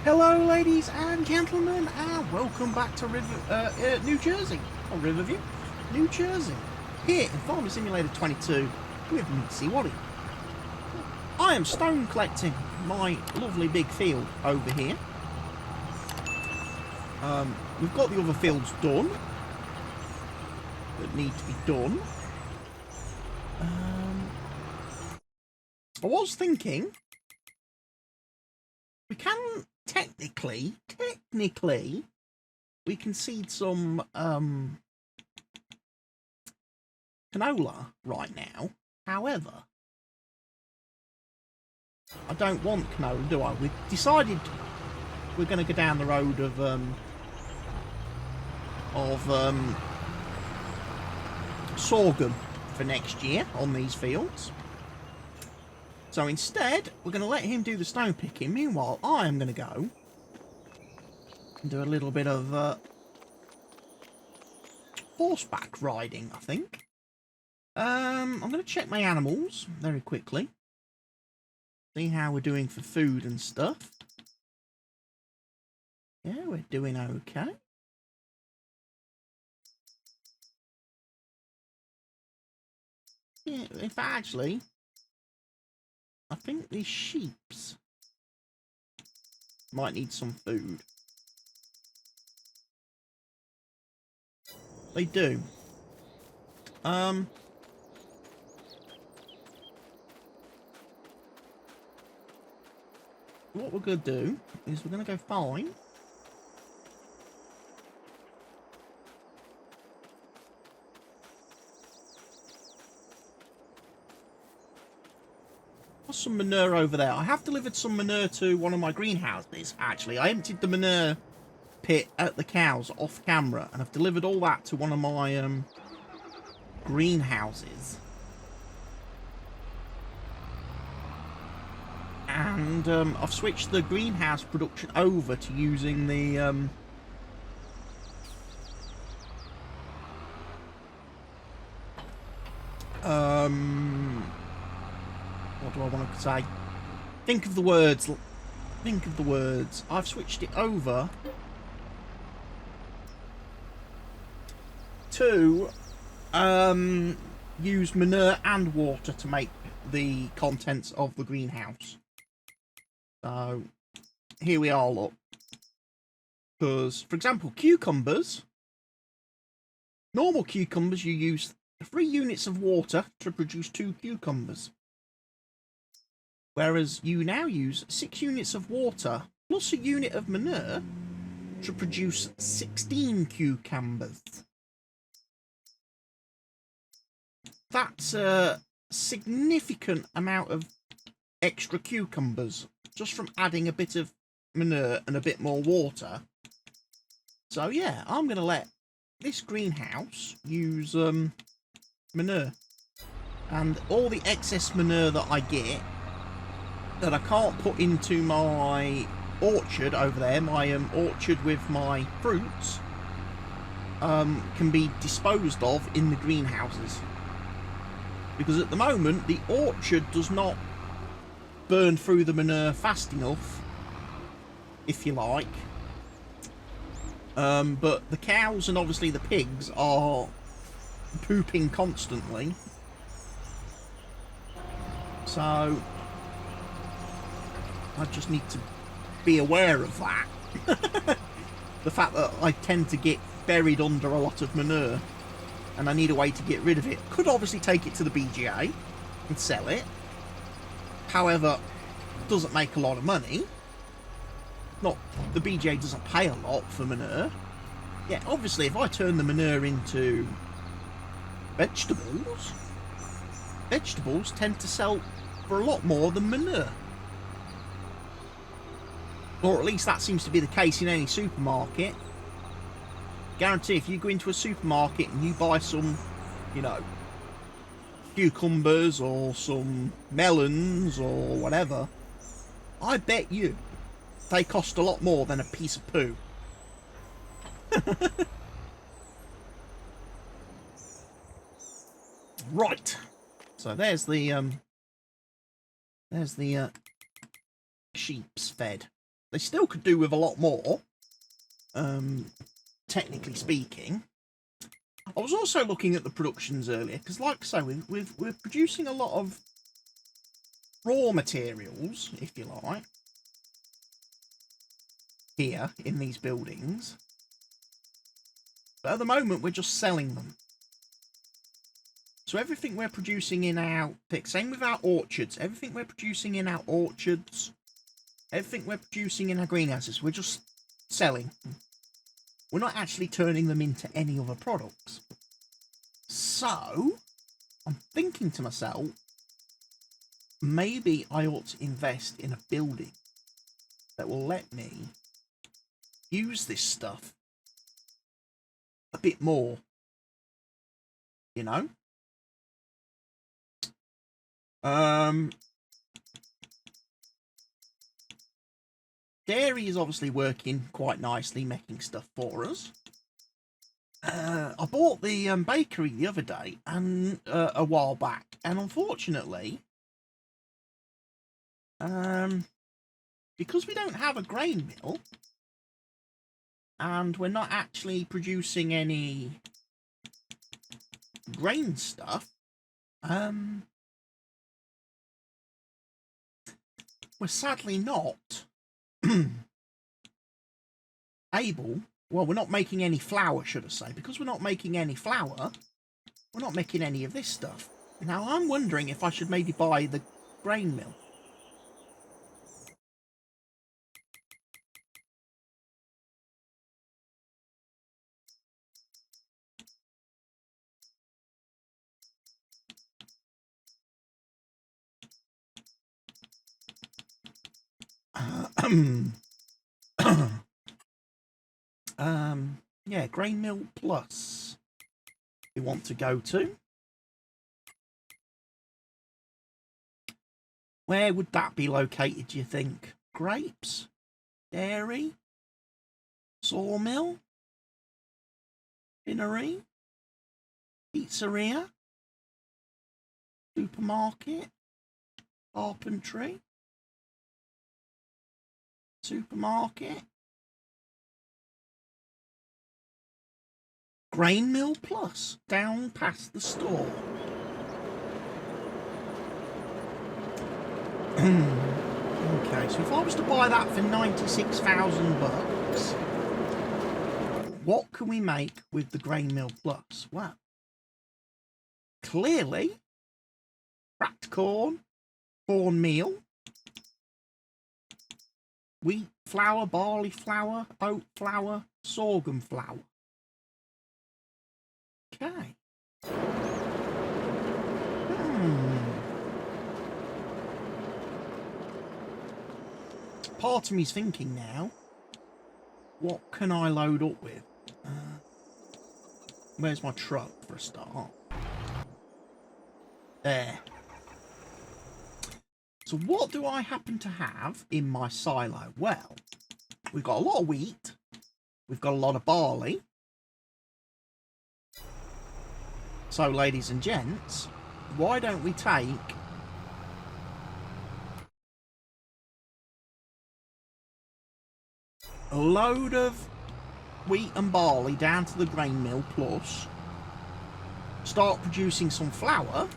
Hello, ladies and gentlemen, and welcome back to New Jersey, or Riverview, New Jersey, here in Farming Simulator 22 with Mixie Waddy. I am stone collecting my lovely big field over here. We've got the other fields done that need to be done. I was thinking we can technically, we can seed some canola right now. However, I don't want canola, do I? We've decided we're going to go down the road of sorghum for next year on these fields. So instead, we're going to let him do the stone picking. Meanwhile, I am going to go and do a little bit of horseback riding, I think. I'm going to check my animals very quickly. See how we're doing for food and stuff. Yeah, we're doing okay. Yeah, if actually, I think these sheeps might need some food. They do. What we're going to do is we're going to go find some manure over there. I have delivered some manure to one of my greenhouses, actually. I emptied the manure pit at the cows off camera, and I've delivered all that to one of my greenhouses. And I've switched the greenhouse production over to using the what do I want to say? Think of the words. Think of the words. I've switched it over to use manure and water to make the contents of the greenhouse. So here we are, look. Because, for example, cucumbers, normal cucumbers, you use 3 units of water to produce 2 cucumbers. Whereas you now use 6 units of water plus a unit of manure to produce 16 cucumbers. That's a significant amount of extra cucumbers just from adding a bit of manure and a bit more water. So yeah, I'm going to let this greenhouse use manure. And all the excess manure that I get that I can't put into my orchard over there, my orchard with my fruits, can be disposed of in the greenhouses. Because at the moment, the orchard does not burn through the manure fast enough, if you like. But the cows and obviously the pigs are pooping constantly. So I just need to be aware of that. The fact that I tend to get buried under a lot of manure and I need a way to get rid of it. Could obviously take it to the BGA and sell it. However, doesn't make a lot of money. Not, the BGA doesn't pay a lot for manure. Yeah, obviously if I turn the manure into vegetables, vegetables tend to sell for a lot more than manure. Or at least that seems to be the case in any supermarket. Guarantee if you go into a supermarket and you buy some, you know, cucumbers or some melons or whatever, I bet you they cost a lot more than a piece of poo. Right. So there's the sheep's fed. They still could do with a lot more, technically speaking. I was also looking at the productions earlier, because like I say, we're producing a lot of raw materials, if you like, here in these buildings. But at the moment, we're just selling them. So everything we're producing in our... Same with our orchards. Everything we're producing in our orchards, everything we're producing in our greenhouses, we're just selling. We're not actually turning them into any other products. So, I'm thinking to myself, maybe I ought to invest in a building that will let me use this stuff a bit more. You know? Dairy is obviously working quite nicely, making stuff for us. I bought the bakery the other day, and a while back, and unfortunately, because we don't have a grain mill, and we're not actually producing any grain stuff, we're sadly not able... Well, we're not making any flour, should I say. Because we're not making any flour, we're not making any of this stuff. Now, I'm wondering if I should maybe buy the grain mill. Yeah, grain mill plus we want to go to. Where would that be located, do you think? Grapes? Dairy? Sawmill? Spinnery? Pizzeria? Supermarket? Carpentry? Supermarket? Grain mill plus, down past the store. Okay, so if I was to buy that for 96,000 bucks, what can we make with the grain mill plus? Well, clearly, cracked corn, cornmeal, wheat flour, barley flour, oat flour, sorghum flour. Okay. Part of me's thinking now, what can I load up with? Where's my truck for a start? There. So what do I happen to have in my silo? Well, we've got a lot of wheat. We've got a lot of barley. So, ladies and gents, why don't we take a load of wheat and barley down to the grain mill plus start producing some flour,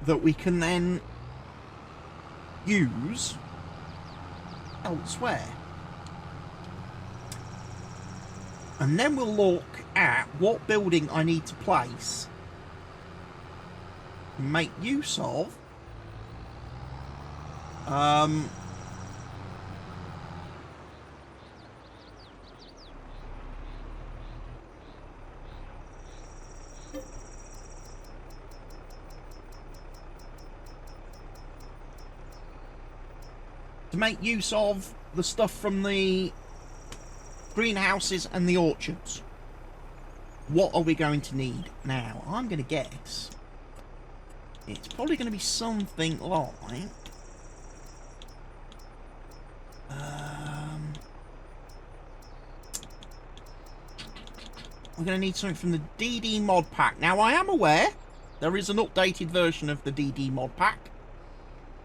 that we can then use elsewhere. And then we'll look at what building I need to place and make use of the stuff from the greenhouses and the orchards. What are we going to need? Now, I'm going to guess it's probably going to be something like we're going to need something from the DD mod pack. Now, I am aware there is an updated version of the DD mod pack,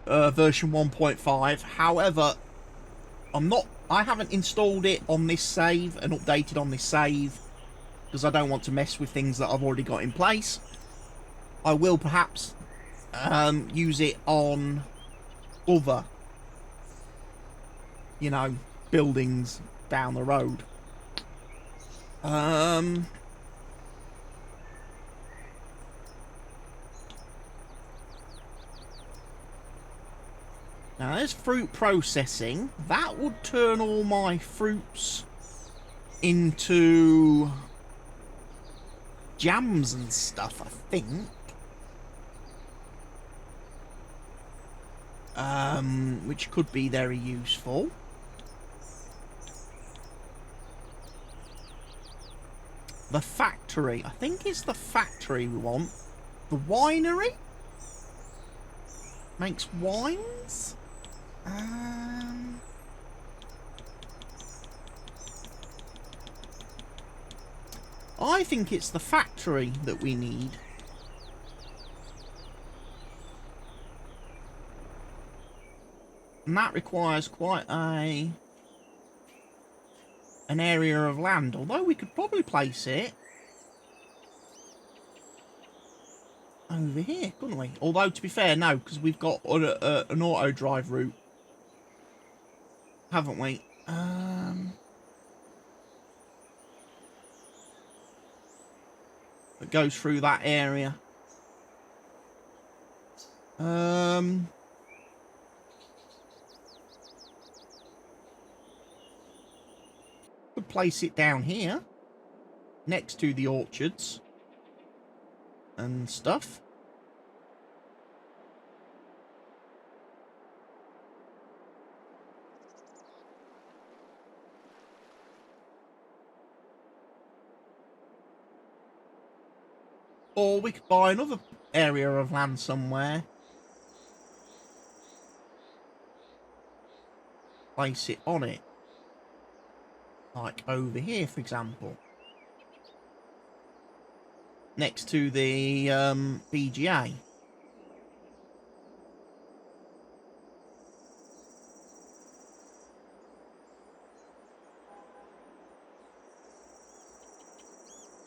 version 1.5. However, I haven't installed it on this save and updated on this save because I don't want to mess with things that I've already got in place. I will perhaps use it on other, you know, buildings down the road. Now there's fruit processing. That would turn all my fruits into jams and stuff, I think. Which could be very useful. The factory. I think it's the factory we want. The winery? Makes wines? I think it's the factory that we need. And that requires quite an area of land, although we could probably place it over here, couldn't we? Although, to be fair, no, because we've got an auto drive route, haven't we? That goes through that area. Could place it down here, next to the orchards and stuff. Or we could buy another area of land somewhere. Place it on it. Like over here, for example. Next to the BGA.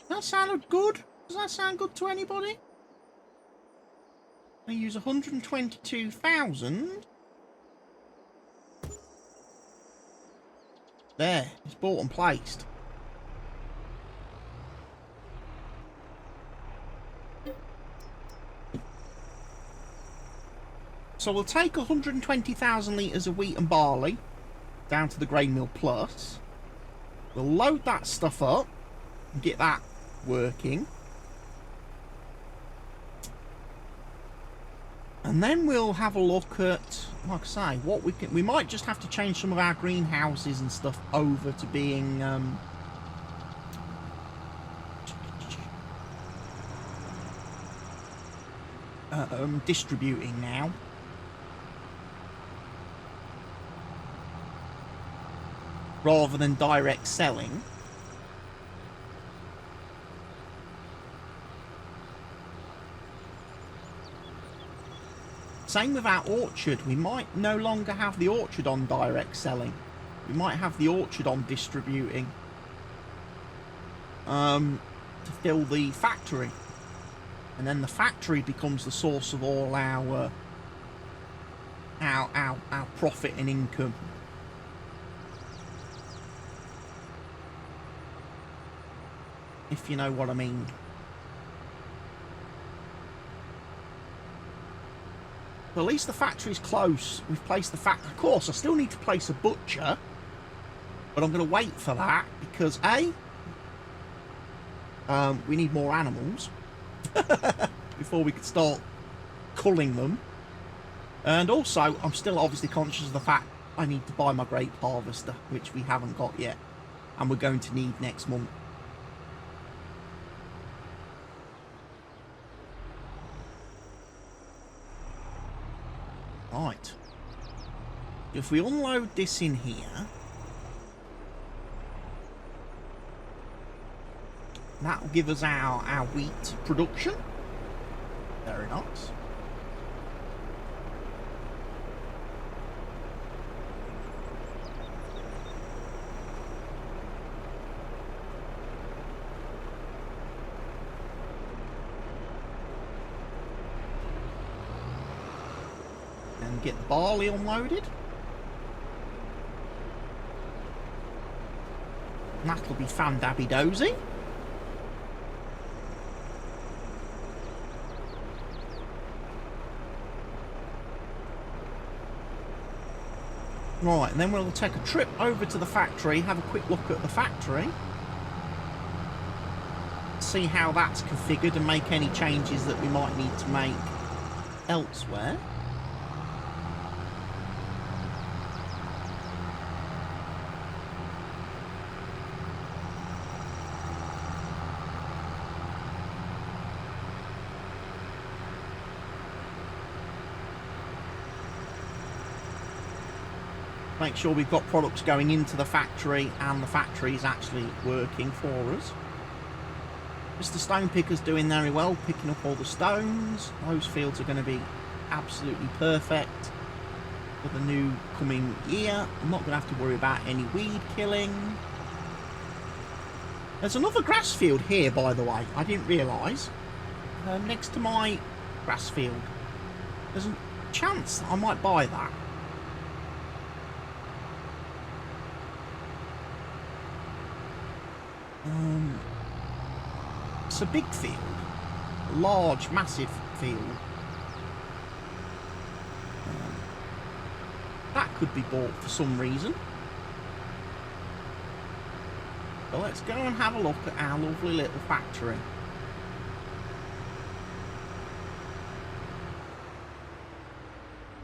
Does that sound good? Does that sound good to anybody? I use 122,000. There, it's bought and placed. So we'll take 120,000 litres of wheat and barley down to the grain mill plus. We'll load that stuff up and get that working. And then we'll have a look at, like I say, what we might just have to change some of our greenhouses and stuff over to being distributing now. Rather than direct selling. Same with our orchard. We might no longer have the orchard on direct selling. We might have the orchard on distributing. To fill the factory. And then the factory becomes the source of all our profit and income. If you know what I mean. Well, at least the factory's close. We've placed the factory. Of course, I still need to place a butcher. But I'm going to wait for that. Because, A, we need more animals. Before we could start culling them. And also, I'm still obviously conscious of the fact I need to buy my grape harvester. Which we haven't got yet. And we're going to need next month. Right. If we unload this in here. That'll give us our wheat production. Very nice. And get the barley unloaded. And that'll be fan-dabby-dozy. Right, and then we'll take a trip over to the factory, have a quick look at the factory, see how that's configured and make any changes that we might need to make elsewhere. Make sure we've got products going into the factory and the factory is actually working for us. Mr. Stone Picker's doing very well, picking up all the stones. Those fields are going to be absolutely perfect for the new coming year. I'm not going to have to worry about any weed killing. There's another grass field here, by the way, I didn't realise. Next to my grass field. There's a chance that I might buy that. It's a big field, a large, massive field. That could be bought for some reason. So let's go and have a look at our lovely little factory.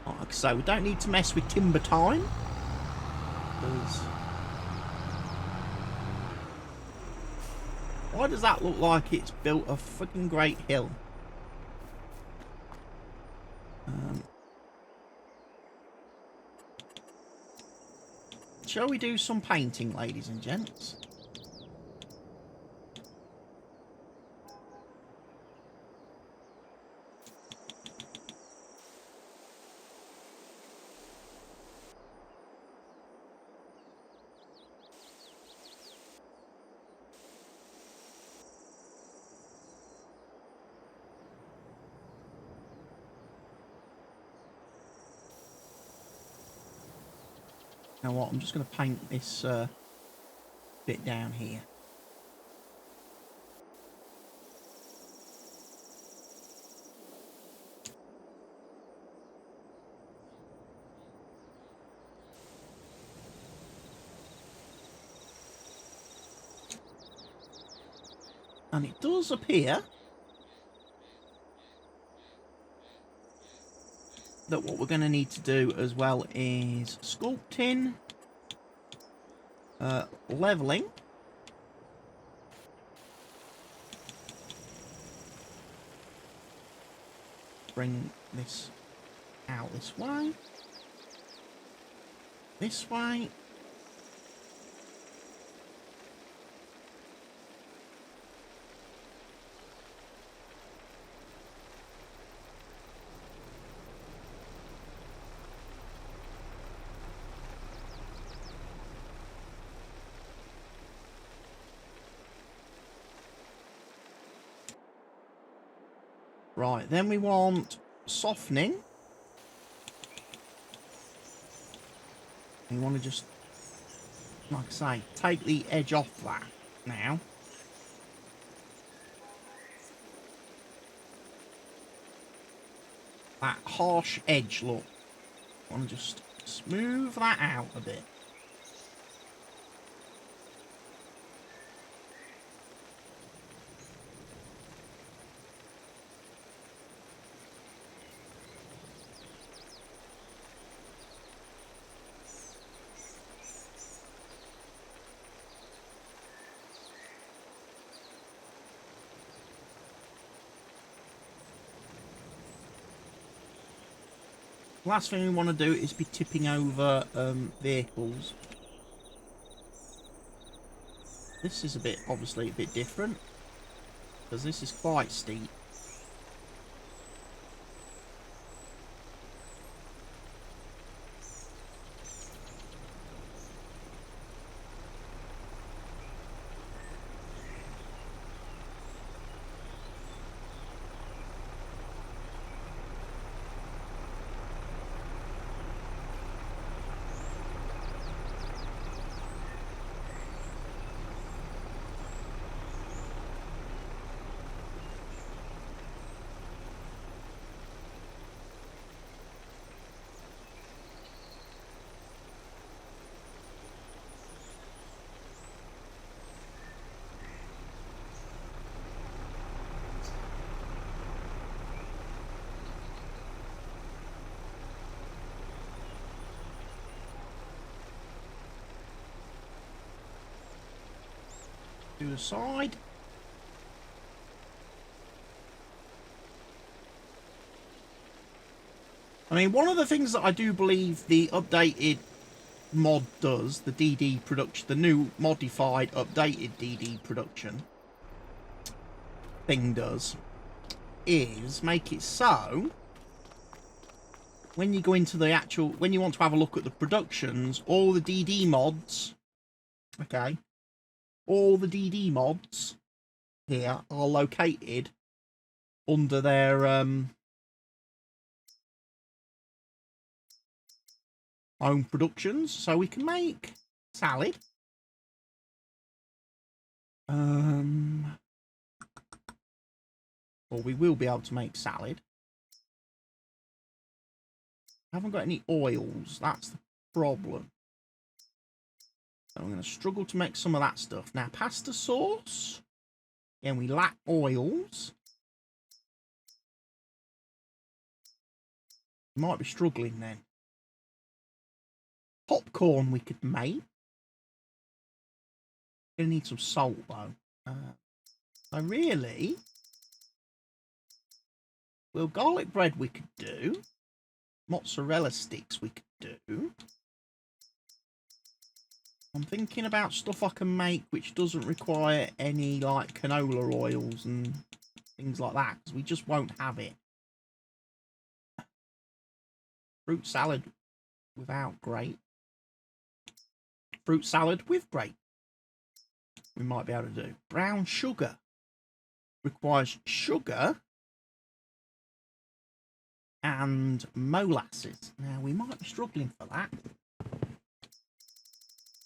Like I say, we don't need to mess with timber time, because why does that look like it's built a fucking great hill? Shall we do some painting, ladies and gents? You know what, I'm just going to paint this bit down here. And it does appear that what we're going to need to do as well is sculpting, leveling, bring this out this way, Right, then we want softening. We want to just, like I say, take the edge off that now. That harsh edge look. I want to just smooth that out a bit. Last thing we want to do is be tipping over vehicles. This is obviously a bit different. because this is quite steep. To the side. I mean, one of the things that I do believe the updated mod does, the DD production, the new modified updated DD production thing does, is make it so when you go into the actual, when you want to have a look at the productions, all the DD mods, okay, all the DD mods here are located under their own productions, so we can make salad. Or we will be able to make salad. I haven't got any oils, that's the problem. So I'm going to struggle to make some of that stuff. Now, pasta sauce. Again, we lack oils. Might be struggling then. Popcorn we could make. Gonna need some salt though. So really, well, garlic bread we could do. Mozzarella sticks we could do. I'm thinking about stuff I can make which doesn't require any like canola oils and things like that, because we just won't have it. Fruit salad without grape. Fruit salad with grape. We might be able to do. Brown sugar requires sugar and molasses. Now, we might be struggling for that.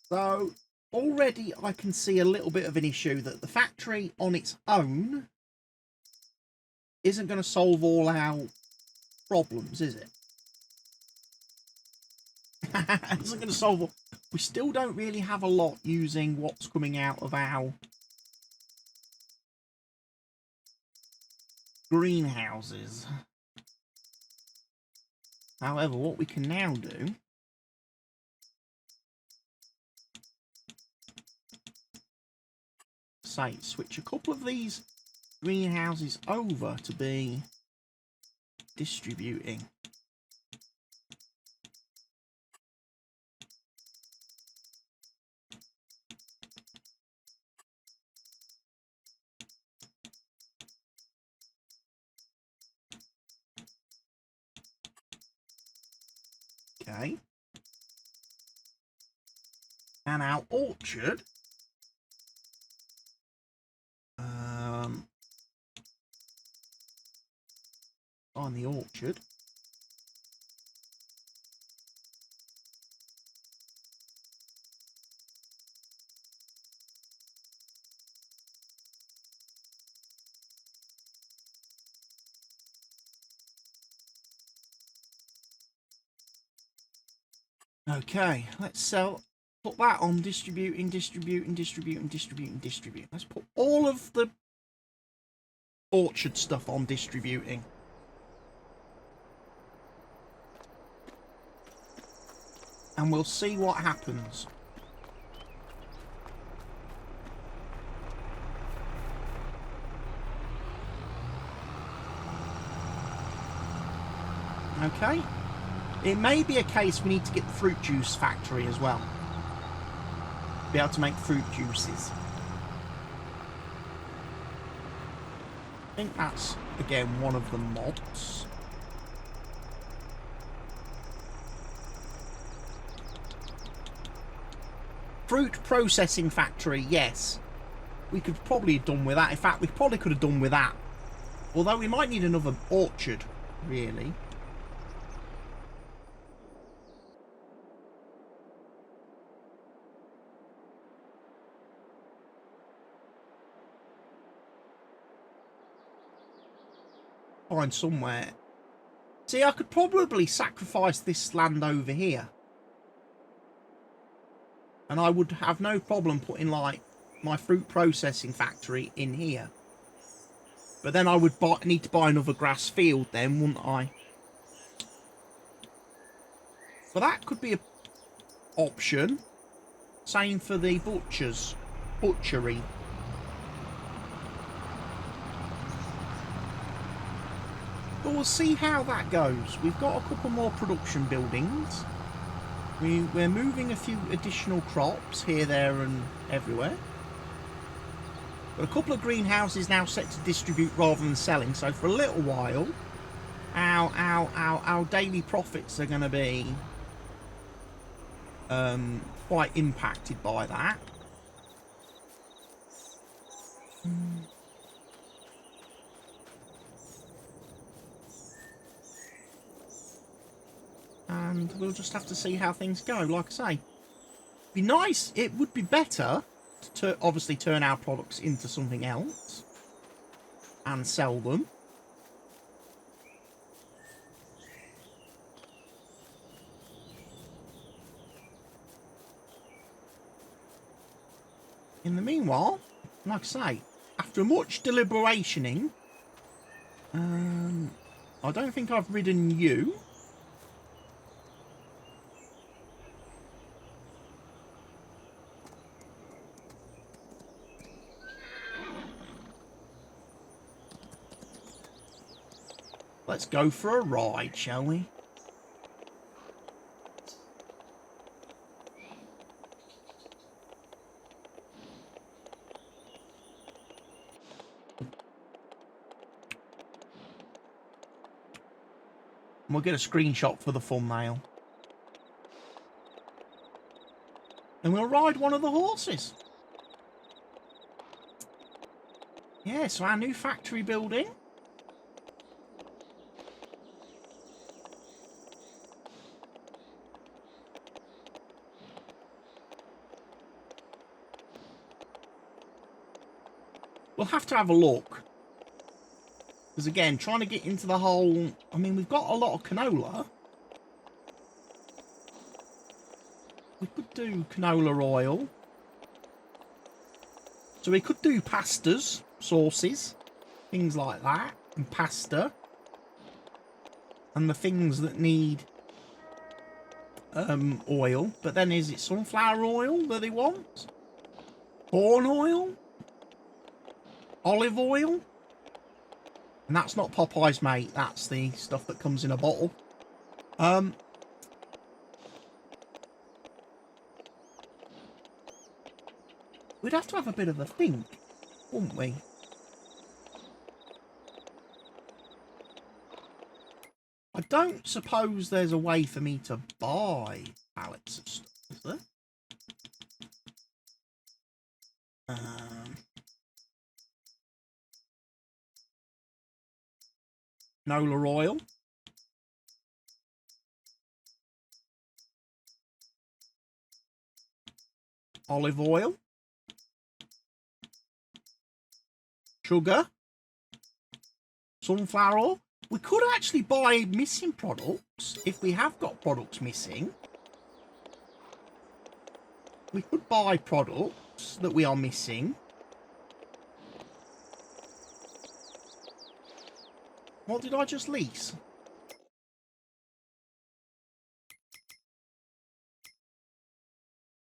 So, already I can see a little bit of an issue that the factory on its own isn't going to solve all our problems, is it? It isn't going to solve all. We still don't really have a lot using what's coming out of our greenhouses. However, what we can now do say switch a couple of these greenhouses over to be distributing. Okay. And our orchard. On the orchard. Okay, let's sell. Put that on distributing. Let's put all of the orchard stuff on distributing. And we'll see what happens. Okay. It may be a case we need to get the fruit juice factory as well. Be able to make fruit juices. I think that's, again, one of the mods. Fruit processing factory, yes. We could probably have done with that. In fact, we probably could have done with that. Although we might need another orchard, really. Find somewhere. See, I could probably sacrifice this land over here. And I would have no problem putting, like, my fruit processing factory in here. But then I would need to buy another grass field then, wouldn't I? But that could be an option. Same for the butchery. But we'll see how that goes. We've got a couple more production buildings. We're moving a few additional crops here, there and everywhere. But a couple of greenhouses now set to distribute rather than selling. So for a little while, our daily profits are going to be quite impacted by that. And we'll just have to see how things go. Like I say, be nice. It would be better to obviously turn our products into something else and sell them. In the meanwhile, like I say, after much deliberationing, I don't think I've ridden you. Let's go for a ride, shall we? And we'll get a screenshot for the thumbnail. And we'll ride one of the horses. Yeah, so our new factory building. We'll have to have a look. Because again, trying to get into the whole... I mean, we've got a lot of canola. We could do canola oil. So we could do pastas, sauces, things like that. And pasta. And the things that need oil. But then is it sunflower oil that they want? Corn oil? Olive oil? And that's not Popeye's, mate. That's the stuff that comes in a bottle. We'd have to have a bit of a think, wouldn't we? I don't suppose there's a way for me to buy pallets of stuff, is there? Canola oil. Olive oil. Sugar. Sunflower oil. We could actually buy missing products if we have got products missing. We could buy products that we are missing. What did I just lease?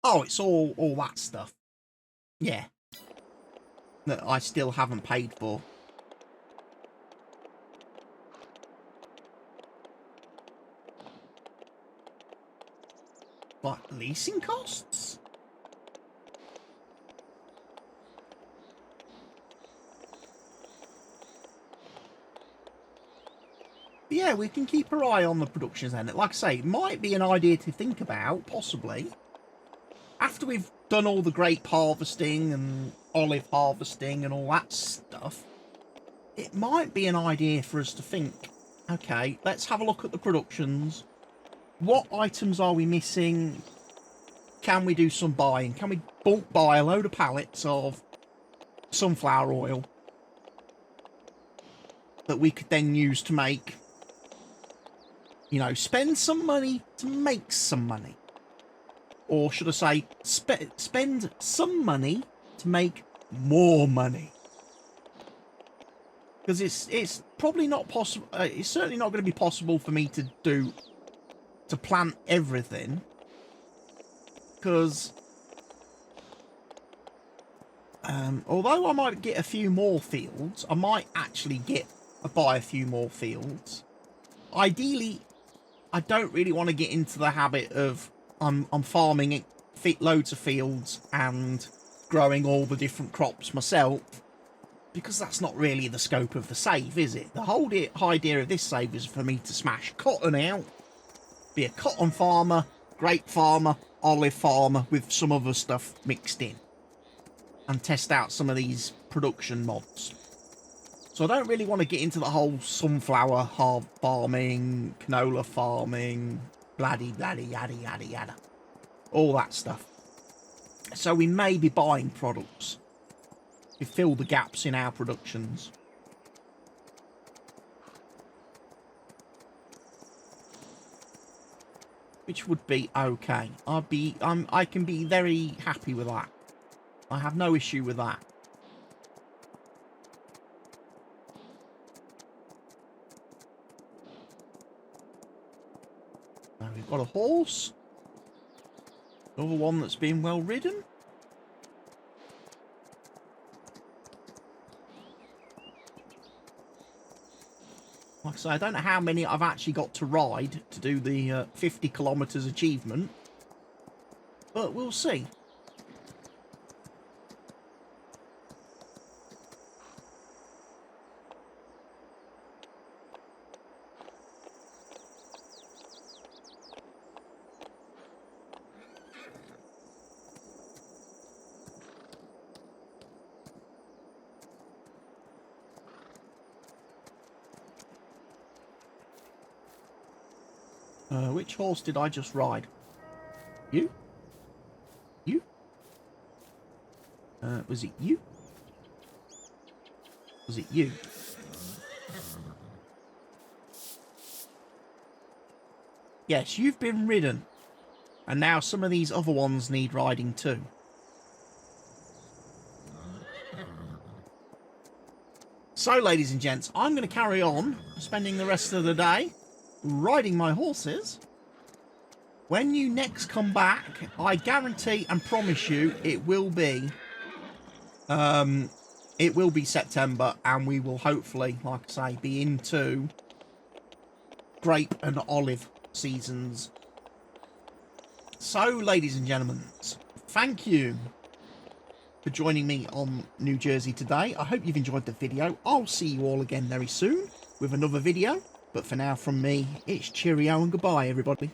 Oh, it's all that stuff. Yeah. That I still haven't paid for. What, leasing costs? yeah, we can keep our eye on the productions then. Like I say, it might be an idea to think about, possibly. After we've done all the grape harvesting and olive harvesting and all that stuff, it might be an idea for us to think, okay, let's have a look at the productions. What items are we missing? Can we do some buying? Can we bulk buy a load of pallets of sunflower oil that we could then use to make, you know, spend some money to make some money? Or should I say, spend some money to make more money? Because it's probably not possible. It's certainly not going to be possible for me to plant everything. Because although I might get a few more fields, I might actually buy a few more fields. Ideally, I don't really want to get into the habit of I'm farming loads of fields and growing all the different crops myself, because that's not really the scope of the save, is it? The whole idea of this save is for me to smash cotton out, be a cotton farmer, grape farmer, olive farmer with some other stuff mixed in, and test out some of these production mods. So I don't really want to get into the whole sunflower farming, canola farming, bloody yada yada yada, all that stuff. So we may be buying products to fill the gaps in our productions. Which would be okay. I can be very happy with that. I have no issue with that. Now we've got a horse. Another one that's been well ridden. Like I say, I don't know how many I've actually got to ride to do the 50 kilometres achievement, but we'll see. Which horse did I just ride? You? You? Was it you? Was it you? Yes, you've been ridden. And now some of these other ones need riding too. So, ladies and gents, I'm going to carry on spending the rest of the day riding my horses. When you next come back, I guarantee and promise you it will be September, and we will hopefully, like I say, be into grape and olive seasons. So, ladies and gentlemen, thank you for joining me on New Jersey today. I hope you've enjoyed the video. I'll see you all again very soon with another video. But for now, from me, it's cheerio and goodbye, everybody.